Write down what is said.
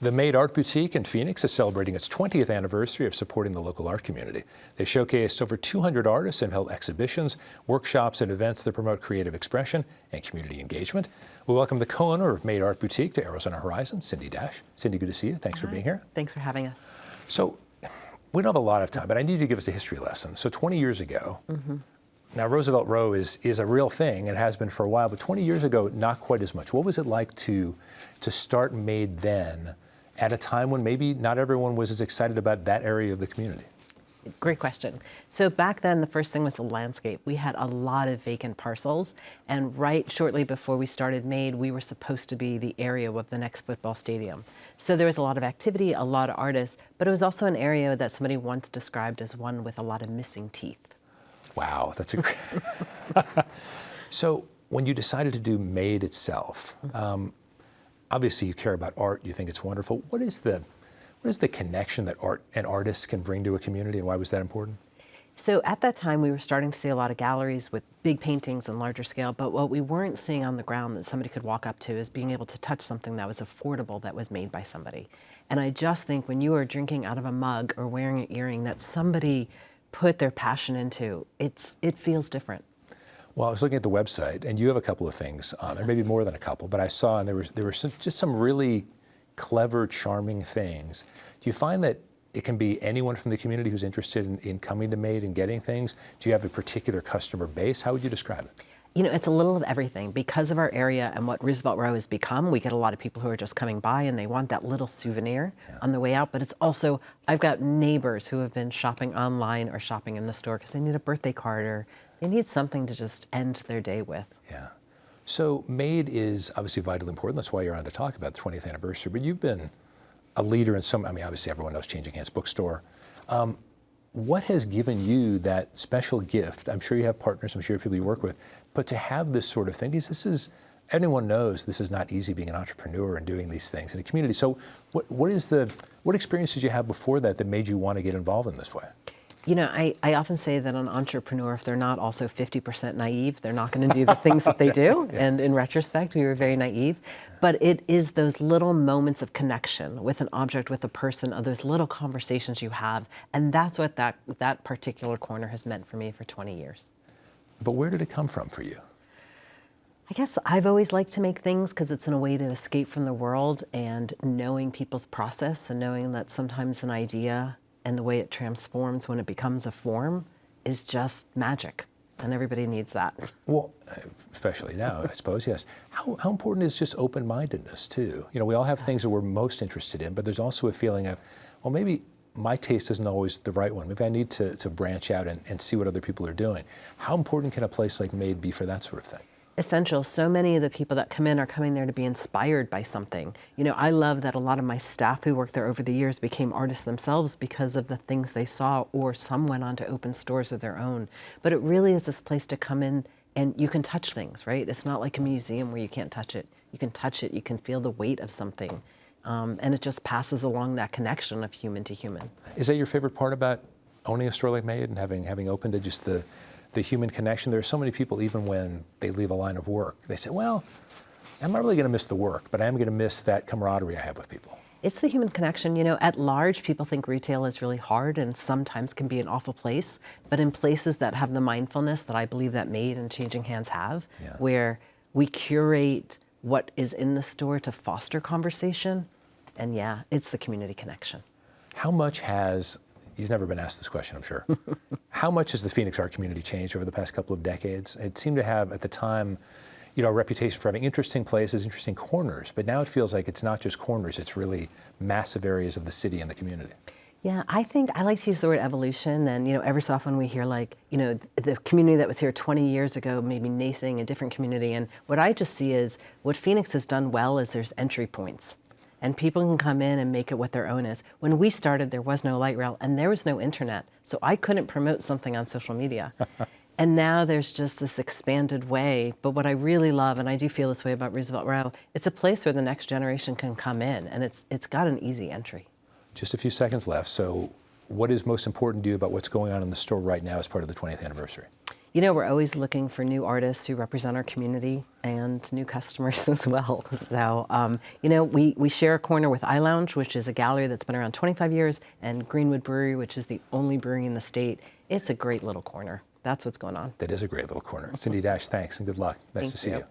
The Made Art Boutique in Phoenix is celebrating its 20th anniversary of supporting the local art community. They showcased over 200 artists and held exhibitions, workshops, and events that promote creative expression and community engagement. We welcome the co-owner of Made Art Boutique to Arrows on the Horizon, Cindy Dash. Cindy, good to see you. Thanks for being here. Thanks for having us. So, we don't have a lot of time, but I need you to give us a history lesson. So 20 years ago, now Roosevelt Row is a real thing and has been for a while, but 20 years ago, not quite as much. What was it like to start Made then, at a time when maybe not everyone was as excited about that area of the community? Great question. So back then, the first thing was the landscape. We had a lot of vacant parcels, and right shortly before we started Made, we were supposed to be the area of the next football stadium. So there was a lot of activity, a lot of artists, but it was also an area that somebody once described as one with a lot of missing teeth. Wow, that's a So when you decided to do Made itself, obviously you care about art, you think it's wonderful. What is the connection that art and artists can bring to a community, and why was that important? So at that time, we were starting to see a lot of galleries with big paintings and larger scale, but what we weren't seeing on the ground that somebody could walk up to is being able to touch something that was affordable, that was made by somebody. And I just think when you are drinking out of a mug or wearing an earring that somebody put their passion into, it feels different. Well, I was looking at the website, and you have a couple of things on there, maybe more than a couple, but I saw, and there were just some really clever, charming things. Do you find that it can be anyone from the community who's interested in coming to Made and getting things? Do you have a particular customer base? How would you describe it? You know, it's a little of everything. Because of our area and what Roosevelt Row has become, we get a lot of people who are just coming by and they want that little souvenir on the way out. But it's also, I've got neighbors who have been shopping online or shopping in the store because they need a birthday card or they need something to just end their day with. Yeah. So Made is obviously vitally important. That's why you're on to talk about the 20th anniversary. But you've been a leader in some, I mean, obviously everyone knows Changing Hands Bookstore. What has given you that special gift? I'm sure you have partners, I'm sure you have people you work with, but to have this sort of thing, because everyone knows this is not easy being an entrepreneur and doing these things in a community. So what experience did you have before that made you want to get involved in this way? You know, I often say that an entrepreneur, if they're not also 50% naive, they're not going to do the things that they do. Yeah. And in retrospect, we were very naive. But it is those little moments of connection with an object, with a person, of those little conversations you have. And that's what that particular corner has meant for me for 20 years. But where did it come from for you? I guess I've always liked to make things because it's in a way to escape from the world, and knowing people's process and knowing that sometimes an idea and the way it transforms when it becomes a form is just magic. And everybody needs that. Well, especially now, I suppose, yes. How important is just open-mindedness, too? You know, we all have things that we're most interested in, but there's also a feeling of, well, maybe my taste isn't always the right one. Maybe I need to branch out and see what other people are doing. How important can a place like Made be for that sort of thing? Essential. So many of the people that come in are coming there to be inspired by something. You know, I love that a lot of my staff who worked there over the years became artists themselves because of the things they saw, or some went on to open stores of their own. But it really is this place to come in and you can touch things, right? It's not like a museum where you can't touch it. You can touch it, you can feel the weight of something. And it just passes along that connection of human to human. Is that your favorite part about owning a store like Made and having opened it, just the human connection? There are so many people, even when they leave a line of work, they say, well, I'm not really going to miss the work, but I am going to miss that camaraderie I have with people. It's the human connection. You know, at large, people think retail is really hard and sometimes can be an awful place. But in places that have the mindfulness that I believe that Made and Changing Hands have, where we curate what is in the store to foster conversation, and yeah, it's the community connection. How much has, you've never been asked this question, I'm sure. How much has the Phoenix art community changed over the past couple of decades? It seemed to have, at the time, you know, a reputation for having interesting places, interesting corners, but now it feels like it's not just corners, it's really massive areas of the city and the community. Yeah, I think I like to use the word evolution, and you know, every so often we hear like, you know, the community that was here 20 years ago, maybe nascing a different community, and what I just see is what Phoenix has done well is there's entry points. And people can come in and make it what their own is. When we started, there was no light rail and there was no internet. So I couldn't promote something on social media. And now there's just this expanded way. But what I really love, and I do feel this way about Roosevelt Row, it's a place where the next generation can come in, and it's got an easy entry. Just a few seconds left. So what is most important to you about what's going on in the store right now as part of the 20th anniversary? You know, we're always looking for new artists who represent our community and new customers as well. So, you know, we share a corner with iLounge, which is a gallery that's been around 25 years, and Greenwood Brewery, which is the only brewery in the state. It's a great little corner. That's what's going on. That is a great little corner. Cindy Dash, thanks and good luck. Nice to see you.